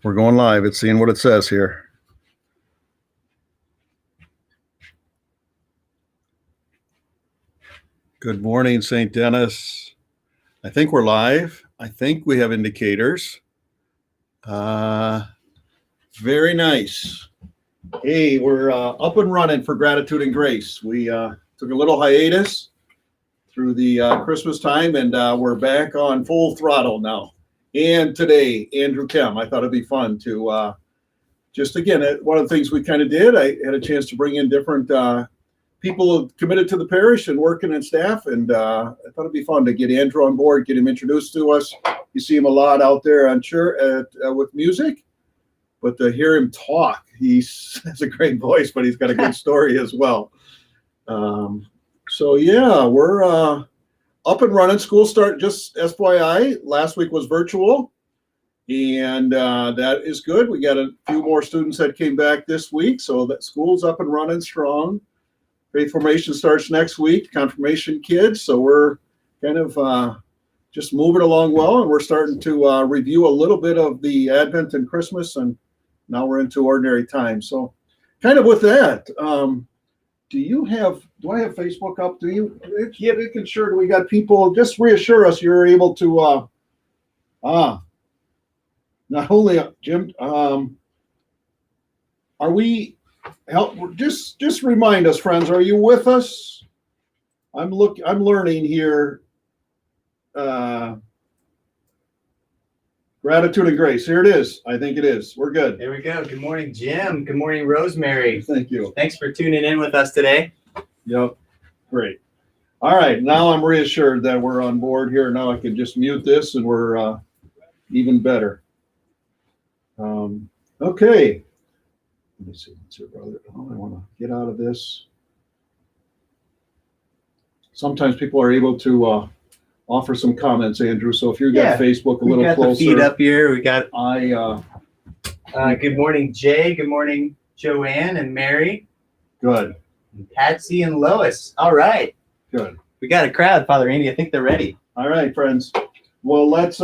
We're going live. It's seeing what it says here. Good morning, St. Denis. I think we're live. I think we have indicators. Very nice. Hey, we're up and running for Gratitude and Grace. We took a little hiatus through the Christmas time, and we're back on full throttle now. And today, Andrew Kem. I thought it'd be fun to just, again, one of the things we kind of did, I had a chance to bring in different people committed to the parish and working in staff, and I thought it'd be fun to get Andrew on board, get him introduced to us. You see him a lot out there, I'm sure, with music, but to hear him talk, he has a great voice, but he's got a good story as well. So yeah, we're up and running. School start, just FYI, last week was virtual, and that is good. We got a few more students that came back this week, so that school's up and running strong. Faith formation starts next week, confirmation kids, so we're kind of just moving along well, and we're starting to review a little bit of the Advent and Christmas, and now we're into ordinary time. So kind of with that, do I have Facebook up? Do you? Yeah, making sure that we got people, just reassure us you're able to, not only, Jim, are we, just remind us, friends, are you with us? I'm learning here. Gratitude and Grace. Here it is. I think it is. We're good. There we go. Good morning, Jim. Good morning, Rosemary. Thank you. Thanks for tuning in with us today. Yep. Great. All right. Now I'm reassured that we're on board here. Now I can just mute this and we're even better. Okay. Let me see. What's here, brother? Oh, I want to get out of this. Sometimes people are able to offer some comments, Andrew. So if you've got Facebook a little closer. We got the feed up here. We got. Good morning, Jay. Good morning, Joanne and Mary. Good. And Patsy and Lois. All right. Good. We got a crowd, Father Andy. I think they're ready. All right, friends. Well, let's.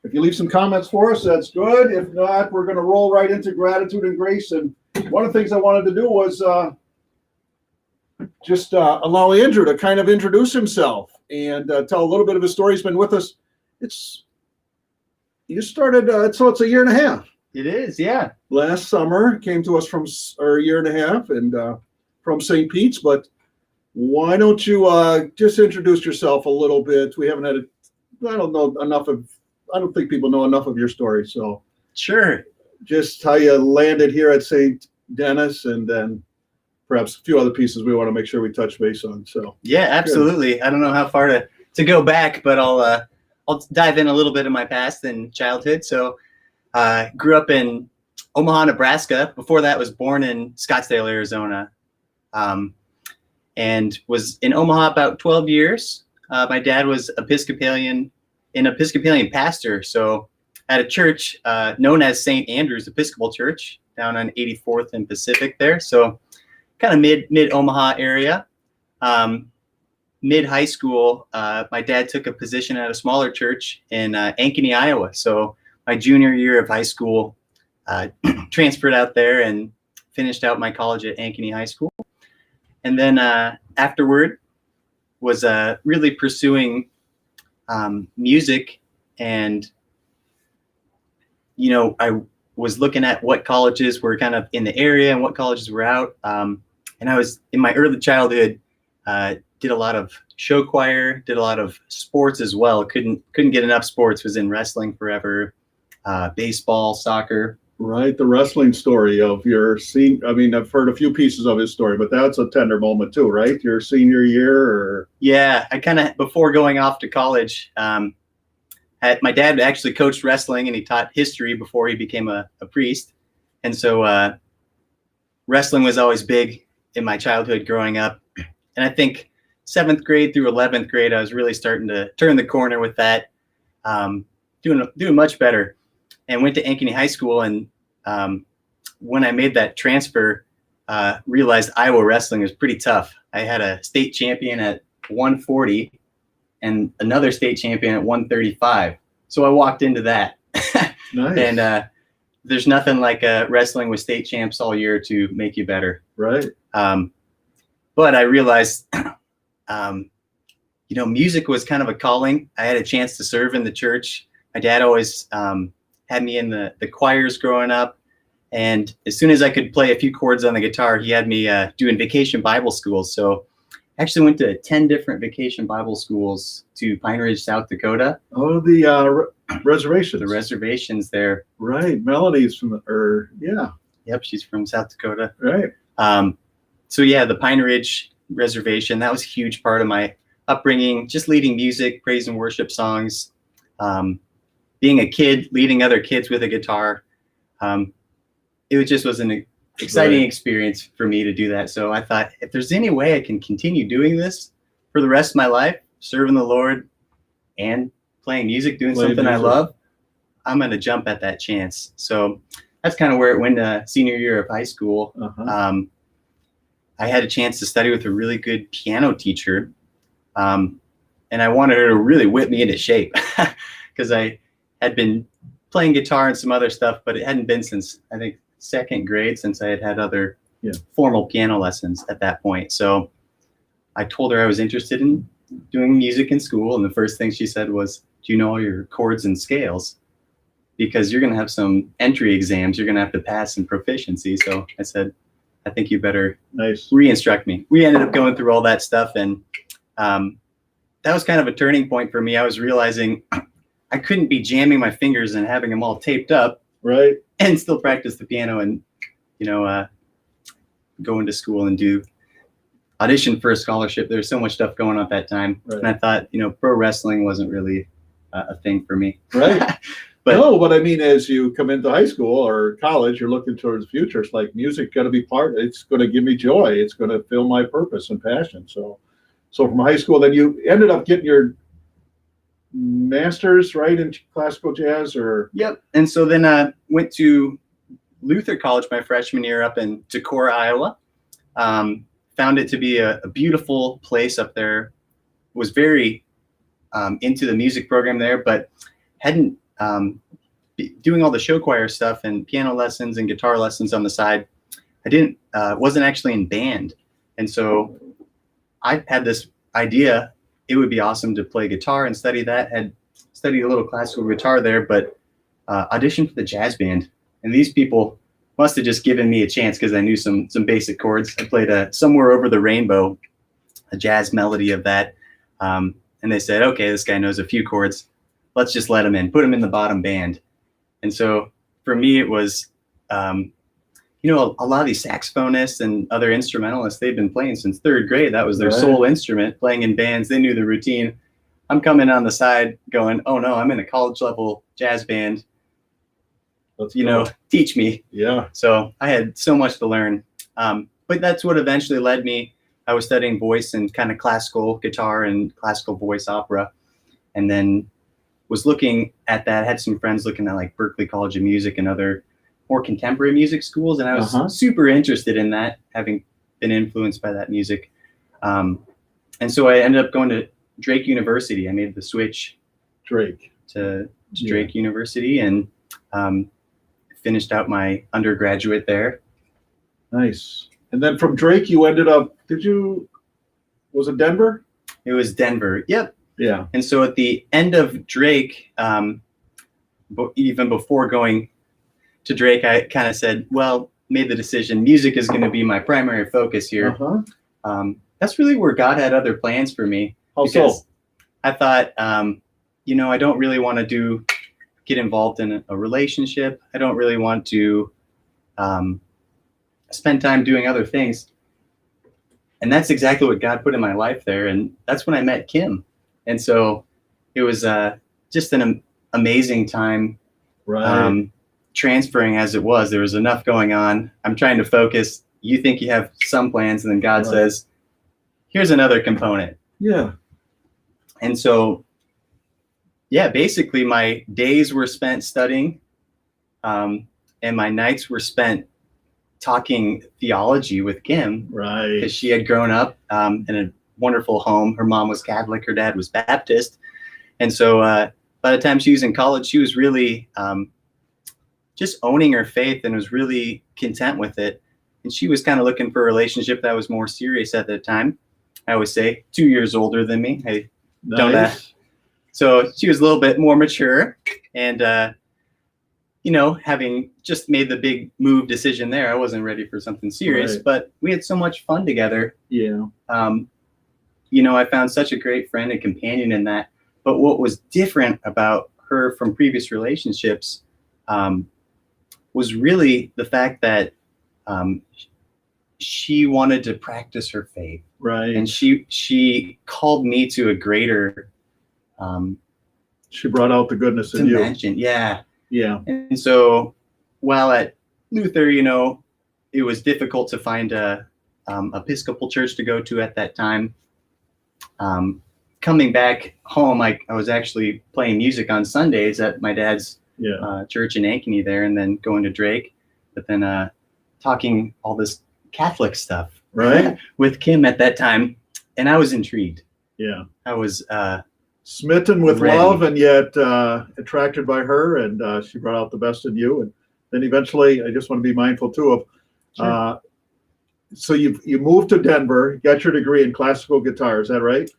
If you leave some comments for us, that's good. If not, we're going to roll right into Gratitude and Grace. And one of the things I wanted to do was just allow Andrew to kind of introduce himself and tell a little bit of his story. He's been with us. You started, so it's a year and a half. It is, yeah. Last summer, came to us from, or a year and a half, and from St. Pete's. But why don't you just introduce yourself a little bit? We haven't had I don't think people know enough of your story. So sure. Just how you landed here at St. Denis, and then perhaps a few other pieces we want to make sure we touch base on. So yeah, absolutely. Good. I don't know how far to go back, but I'll dive in a little bit of my past and childhood. So grew up in Omaha, Nebraska. Before that, was born in Scottsdale, Arizona, and was in Omaha about 12 years. My dad was an Episcopalian pastor, so at a church known as St. Andrew's Episcopal Church down on 84th and Pacific there. So kind of mid Omaha area. Mid high school, my dad took a position at a smaller church in Ankeny, Iowa. So my junior year of high school, transferred out there and finished out my college at Ankeny High School. And then afterward was really pursuing music, and I was looking at what colleges were kind of in the area and what colleges were out. And I was in my early childhood, did a lot of show choir, did a lot of sports as well. Couldn't get enough sports. Was in wrestling forever, baseball, soccer. Right, the wrestling story of your senior. I mean, I've heard a few pieces of his story, but that's a tender moment too, right? Your senior year, or yeah, I kind of, before going off to college, my dad actually coached wrestling, and he taught history before he became a priest, and so wrestling was always big in my childhood growing up. And I think 7th grade through 11th grade, I was really starting to turn the corner with that, doing much better, and went to Ankeny High School. And when I made that transfer, realized Iowa wrestling was pretty tough. I had a state champion at 140 and another state champion at 135. So I walked into that. Nice. And there's nothing like wrestling with state champs all year to make you better. Right. But I realized, music was kind of a calling. I had a chance to serve in the church. My dad always had me in the choirs growing up. And as soon as I could play a few chords on the guitar, he had me doing vacation Bible schools. So I actually went to 10 different vacation Bible schools to Pine Ridge, South Dakota. Oh, the reservations. The reservations there. Right. Melody's from yeah. Yep, she's from South Dakota. Right. So yeah, the Pine Ridge Reservation, that was a huge part of my upbringing, just leading music, praise and worship songs, being a kid, leading other kids with a guitar. It just was an exciting experience for me to do that. So I thought, if there's any way I can continue doing this for the rest of my life, serving the Lord and playing music, doing something I love, I'm going to jump at that chance. So that's kind of where it went senior year of high school. I had a chance to study with a really good piano teacher. And I wanted her to really whip me into shape because I had been playing guitar and some other stuff, but it hadn't been since, I think, second grade, since I had other formal piano lessons at that point. So I told her I was interested in doing music in school. And the first thing she said was, do you know all your chords and scales? Because you're going to have some entry exams you're going to have to pass in proficiency. So I said, I think you better re-instruct me. We ended up going through all that stuff. And that was kind of a turning point for me. I was realizing I couldn't be jamming my fingers and having them all taped up. Right. And still practice the piano and, go into school and do audition for a scholarship. There's so much stuff going on at that time. Right. And I thought, pro wrestling wasn't really a thing for me. Right. But I mean, as you come into high school or college, you're looking towards the future. It's like music got to be it's going to give me joy. It's going to fill my purpose and passion. So from high school, then you ended up getting your master's, right, in classical jazz, or? Yep. And so then I went to Luther College my freshman year up in Decorah, Iowa. Found it to be a beautiful place up there. Was very into the music program there, but hadn't doing all the show choir stuff and piano lessons and guitar lessons on the side. I wasn't actually in band. And so I had this idea, it would be awesome to play guitar and study that. Had studied a little classical guitar there, but auditioned for the jazz band. And these people must have just given me a chance because I knew some basic chords. I played Somewhere Over the Rainbow, a jazz melody of that. And they said, okay, this guy knows a few chords. Let's just let him in, put him in the bottom band. And so for me, it was, a lot of these saxophonists and other instrumentalists, they've been playing since third grade. That was their sole instrument, playing in bands. They knew the routine. I'm coming on the side going, oh no, I'm in a college level jazz band. Teach me. Yeah. So I had so much to learn. But that's what eventually led me. I was studying voice and kind of classical guitar and classical voice opera. And then was looking at that, had some friends looking at like Berklee College of Music and other more contemporary music schools. And I was super interested in that, having been influenced by that music. And so I ended up going to Drake University. I made the switch to Drake University and finished out my undergraduate there. Nice. And then from Drake, you ended up, was it Denver? It was Denver. Yep. Yeah. And so at the end of Drake, even before going to Drake, I kind of said, made the decision, music is going to be my primary focus here. That's really where God had other plans for me. How so? I thought, I don't really want to get involved in a relationship. I don't really want to spend time doing other things. And that's exactly what God put in my life there. And that's when I met Kim. And so it was just an amazing time. Right. Transferring as it was. There was enough going on. I'm trying to focus. You think you have some plans, and then God says, here's another component. Yeah. And so, basically my days were spent studying, and my nights were spent talking theology with Kim. Right. Because she had grown up in a wonderful home. Her mom was Catholic, her dad was Baptist. And so by the time she was in college, she was really just owning her faith and was really content with it. And she was kind of looking for a relationship that was more serious at the time. I always say 2 years older than me. I don't Nice. So she was a little bit more mature, and having just made the big move decision there, I wasn't ready for something serious. Right. But we had so much fun together. Yeah. I found such a great friend and companion in that. But what was different about her from previous relationships was really the fact that she wanted to practice her faith, Right. and she called me to a greater She brought out the goodness in you. dimension. Yeah. Yeah. And so while at Luther, it was difficult to find a Episcopal church to go to at that time. Coming back home, I was actually playing music on Sundays at my dad's church in Ankeny there, and then going to Drake, but then talking all this Catholic stuff Right. with Kim at that time. And I was intrigued. Yeah. I was Smitten with ready. love and yet attracted by her, and she brought out the best in you. And then eventually, I just want to be mindful too of. Sure. So you moved to Denver, got your degree in classical guitar, is that right?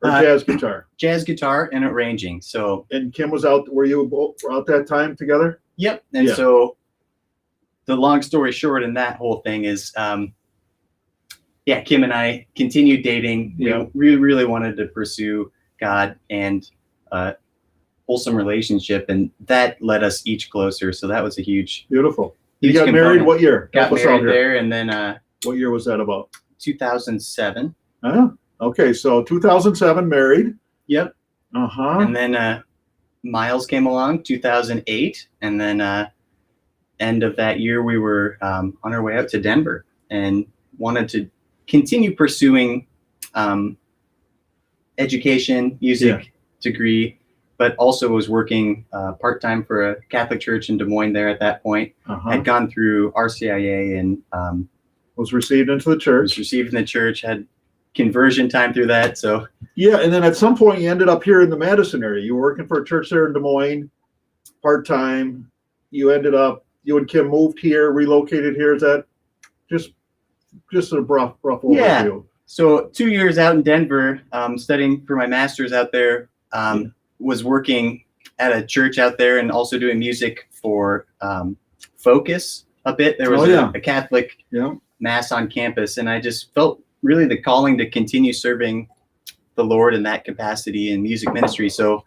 Or jazz guitar? jazz guitar and arranging. So And Kim was out. Were you both out that time together? yep. And Yeah. so the long story short in that whole thing is, Kim and I continued dating. Yeah. We really wanted to pursue God and wholesome relationship, and that led us each closer. So that was a huge Beautiful. You huge got married component. what year? Got Help us out married here. there, and then What year was that about? 2007. Okay, so 2007 married. Yep. Uh-huh. And then Miles came along 2008, and then end of that year we were on our way out to Denver and wanted to continue pursuing education, music degree, but also was working part-time for a Catholic church in Des Moines there at that point. Uh-huh. Had gone through RCIA and Was received into the was church. received in the church, had conversion time through that. So Yeah, and then at some point you ended up here in the Madison area. You were working for a church there in Des Moines, part-time. You and Kim moved here, relocated here. Is that just a rough Yeah. overview? So 2 years out in Denver, studying for my master's out there, was working at a church out there and also doing music for Focus a bit. There was a Catholic Yeah. mass on campus, and I just felt really the calling to continue serving the Lord in that capacity in music ministry. So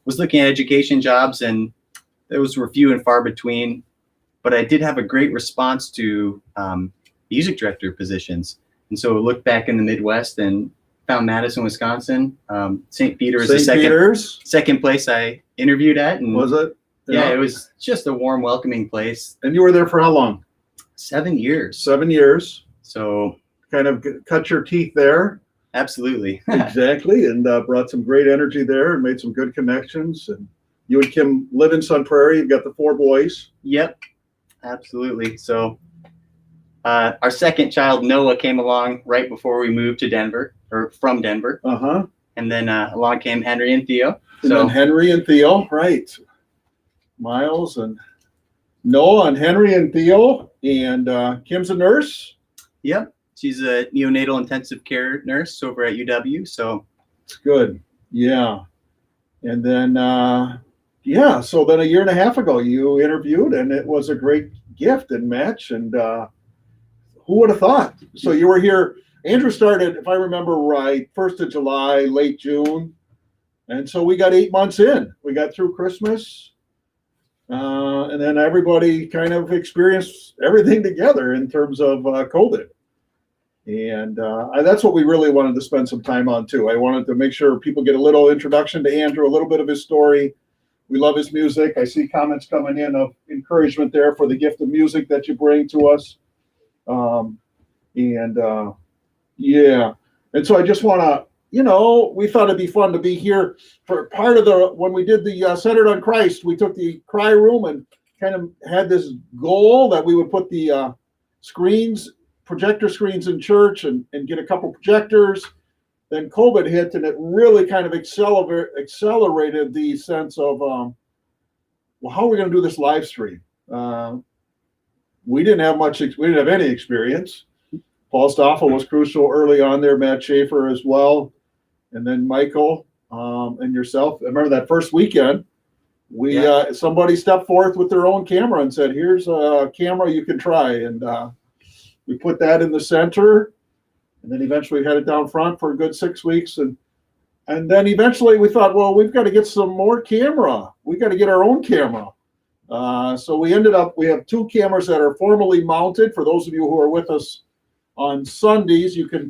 was looking at education jobs, and those were few and far between, but I did have a great response to music director positions. And so looked back in the Midwest and found Madison, Wisconsin. St. Peter was the St. Peter's, second place I interviewed at. And was it? yeah, it was just a warm, welcoming place. And you were there for how long? 7 years. 7 years. So Kind of cut your teeth there. absolutely. Exactly. And brought some great energy there and made some good connections. And you and Kim live in Sun Prairie. You've got the 4 boys. Yep, absolutely. So our second child, Noah, came along right before we moved to Denver, or from Denver. Uh-huh. And then along came Henry and Theo. And then Henry and Theo, right. Miles and Noah and Henry and Theo. And Kim's a nurse. Yep. She's a neonatal intensive care nurse over at UW. So It's good. Yeah. And then, so then a year and a half ago, you interviewed, and it was a great gift and match. And who would have thought? So you were here. Andrew started, if I remember right, 1st of July, late June. And so we got 8 months in. We got through Christmas. And then everybody kind of experienced everything together in terms of COVID. And that's what we really wanted to spend some time on, too. I wanted to make sure people get a little introduction to Andrew, a little bit of his story. We love his music. I see comments coming in of encouragement there for the gift of music that you bring to us. And so I just want to, we thought it'd be fun to be here for part of when we did the Centered on Christ, we took the cry room and kind of had this goal that we would put the projector screens in church and get a couple projectors. Then COVID hit, and it really kind of accelerated the sense of, how are we going to do this live stream? We didn't have much. We didn't have any experience. Paul Stoffel was crucial early on there. Matt Schaefer as well, and then Michael and yourself. I remember that first weekend. Somebody stepped forth with their own camera and said, "Here's a camera you can try," and we put that in the center, and then eventually had it down front for a good 6 weeks, and then eventually we thought, well, we've got to get some more camera. We got to get our own camera. So we have 2 cameras that are formally mounted. For those of you who are with us on Sundays, you can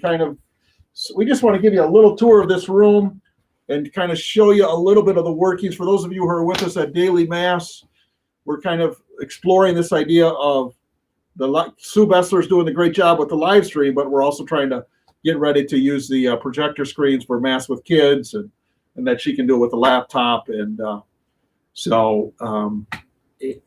we just want to give you a little tour of this room and kind of show you a little bit of the workings. For those of you who are with us at Daily Mass, we're kind of exploring this idea of Sue Bessler's doing a great job with the live stream, but we're also trying to get ready to use the projector screens for Mass with Kids, and that she can do it with a laptop. And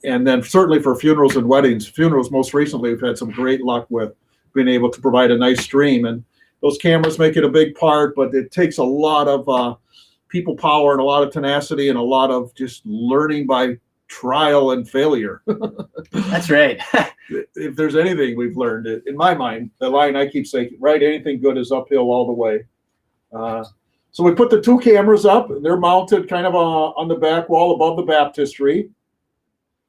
and then certainly for funerals and weddings. Funerals, most recently, we've had some great luck with being able to provide a nice stream. And those cameras make it a big part, but it takes a lot of people power and a lot of tenacity and a lot of just learning by trial and failure. That's right. If there's anything we've learned, in my mind, the line I keep saying, right, anything good is uphill all the way. So we put the 2 cameras up. They're mounted kind of on the back wall above the baptistry.